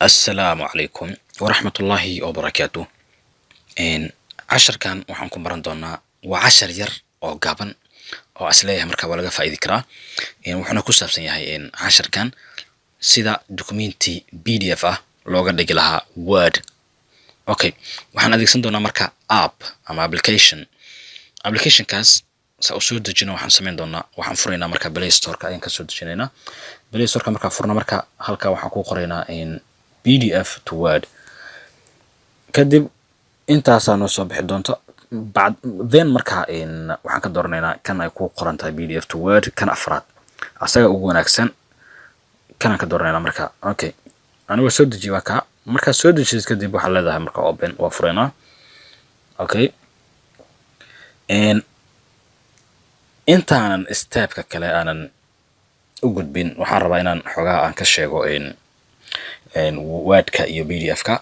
السلام عليكم ورحمة الله وبركاته. عشر كان وحنكم برندونا وعشر ير أو قابن أو أسلية مركب ولا فائدة كرا. وحنا كوسب سنيا إن عشر كان سيدا دوكومنتي PDF لوجا دجلها Word. أوكي وحنا ديك سندونا مركب app أما application كاس سأسود دجنا وحن سمين دونا وحن فرينا مركب بلاي ستور كأين كسود دجنا بلاي ستور كمركب فرنا مركب هلكا وحن قرينا إن PDF to Word كدب انت سانو صبح دونتا بعد then marka waxaan ka dooraneynaa kan ay ku qoran tahay PDF to Word kan afraad asaga ugu wanaagsan kan ka dooraneynaa marka okay anigu soo dejiyo ka marka soo dejiyo kadib waxa leedahay marka open waa fureena okay intaanan stepka kale aanan u gudbin waxaan rabaa inaan xogaa aan ka sheego Word ka iyo PDF ka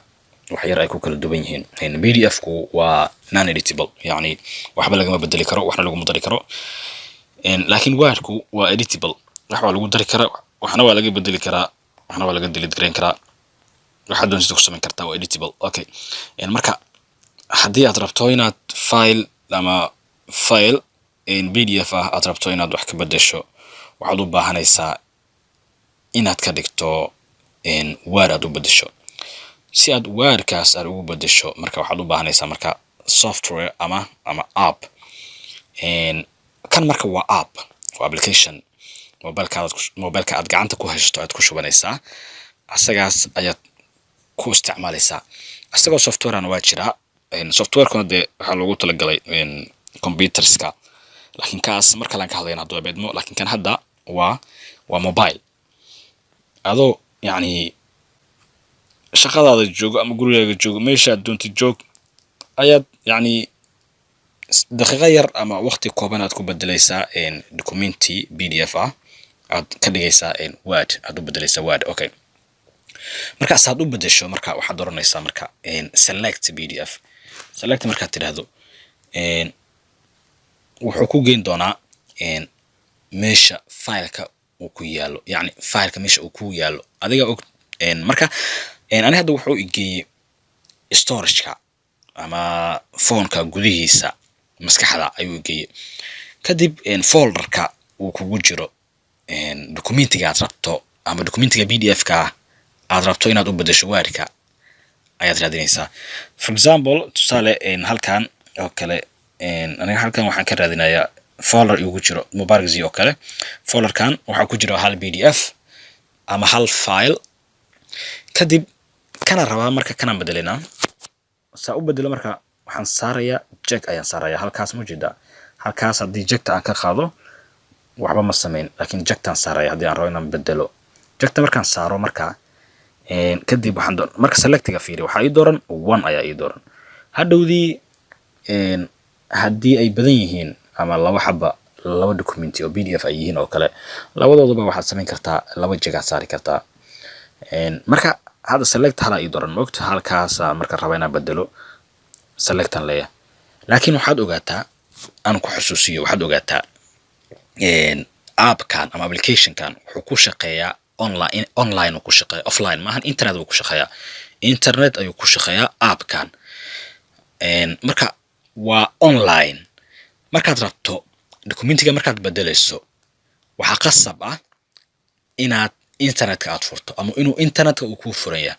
waxyar ay ku kala duwan yihiin PDF ku waa non editable yani waxba laga bedeli karo waxna lagu mudari karo laakiin Word ku waa editable waxa lagu dari karo waxna waa laga bedeli karaa waxna waa laga delete gareyn karaa waxa doonaysid ku samayn kartaa waa editable okay marka haddii aad rabto inaad file PDF aad rabto inaad wax ka bedesho waxaad u baahanaysaa inaad ka dhigto Word aad u bedesho si aad Wordkaas aad ugu bedesho marka waxaad u baahanaysaa marka software ama app kan marka waa app waa application mobilka aad gacanta ku haysto aad ku shubanaysaa asagaas ayaad ku isticmaalaysaa asagoo software aan waa jira software-kuna de waxa loogu talagalay computerska laakiin kaas marka laan ka hadlayna hadoo beedmo laakiin kan hadda waa mobile adoo yani shaqadaada joogo ama gurigaaga joogo meesha aad doonto joog ayaad yani daqiiqo yar ama waqti kooban aad ku bedelaysaa documenti PDF aad ka dhigaysaa Word aad u bedelaysaa Word okay markaas aad u bedesho marka waxaad dooranaysaa marka select PDF select marka tiraahdo wuxuu ku geyn doonaa meesha fileka uu ku yaalo yani fileka meesha uu ku yaalo adiga og marka ani hadda wuxuu igeeyay storage-ka ama phone-ka gudihiisa maskaxda ayuu igeeyay kadib folder-ka uu kugu jiro documentiga aad rabto ama documentiga PDF-ka aad rabto inaad u bedesho Word-ka ayaad raadinaysaa for example tusaale halkan oo kale aniga halkan waxaan ka raadinayaa folder igu jiro mobilezi oo kale folder-kan waxa ku jira hal PDF ama hal file kadib kana rabaa marka kana bedelina saa u bedelo marka waxaan saarayaa check ayaan saarayaa halkaas ma jeeda halkaas hadii check aan ka qaado waxba ma sameyn laakiin check aan saarayaa hadii aan rabo inaan bedelo check markaan saaro marka kadib waxaan marka selectiga fiiri waxa ay dooran one ayaa ay dooran hadhowdii hadii ay badan yihiin ama laba documenti oo PDF ay yihiin oo kale labadoodaba waxaad samayn kartaa laba jeeg aad saari kartaa marka hada select hala ii dooran moogta halkaas marka raba inaan bedelo selectan leeyahay laakiin waxaad ogaataa aan ku xusuusiyo waxaad ogaataa app-kan ama application-kan wuxuu ku shaqeeyaa online ku shaqeeyaa offline maahan internet uu ku shaqeeyaa internet ayuu ku shaqeeyaa app-kan marka waa online markaad rabto documentiga markaad bedelayso waxa qasab inaad internetka aad furto ama inuu internetka uu ku furaya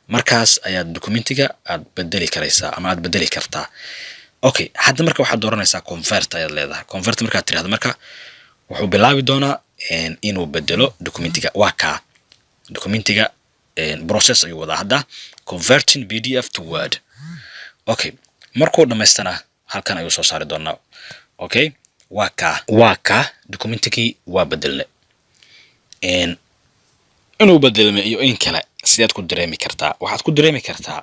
markaas ayaa documentiga aad bedeli karaysaa ama aad bedeli kartaa okay hadda marka waxaad dooranaysaa convert ayaad leedahay convert markaad tiraahdo marka wuxuu bilaabi doonaa inuu bedelo documentiga waa ka documentiga process ayuu wadaa hadda converting PDF to Word okay markuu dhameystana halkan ayuu soo saari doonaa okay waa ka documentigii waa bedelne inuu bedelme iyo in kale sidaad ku dareemi kartaa waxaad ku dareemi kartaa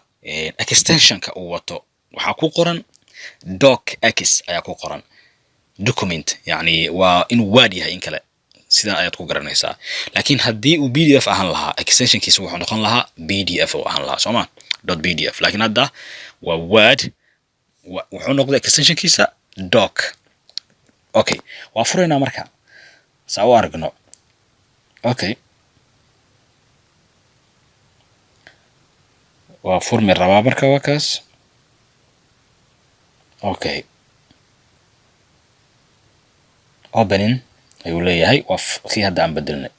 extension-ka uu wato waxa ku qoran docx ayaa ku qoran document yani waa inuu Word yahay in kale sida ayaad ku garanaysaa laakiin hadii uu PDF ahaan lahaa extension-kiisa wuxuu noqon lahaa PDF oo ahaan lahaa Soomaa .pdf laakiin hadda waa Word wuxuu noqday extension-kiisa doc okay waa furayna marka saa u aragno okay وفورمي الرابابر كواكاس اوكي opening ayuu leeyahay waa kii hadda aan bedelnay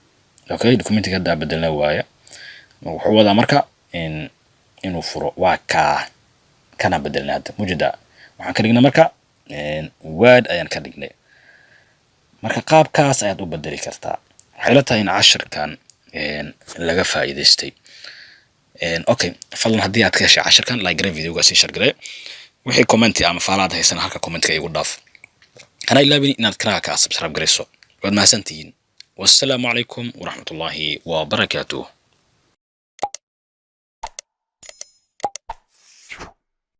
okay documentiga hadda aan bedelnay waaye wuxuu wadaa marka inuu furo waa kana bedelnay hadda mujada waxaan ka dhignay marka word ayaan ka dhignay marka qaabkaas ayaad u bedeli kartaa waxay la tahay in casharkan laga faa'iideystay okay fadlan haddii aad ka heshay casharkan like garay videoga si share garay wixii comment ama faalaad haysan halka comment-ka igu dhaaf hana ilaabin inaad kanaalka subscribe garayso waad mahadsantihiin wassalaamu calaykum waraxmatullaahi wabarakaatuh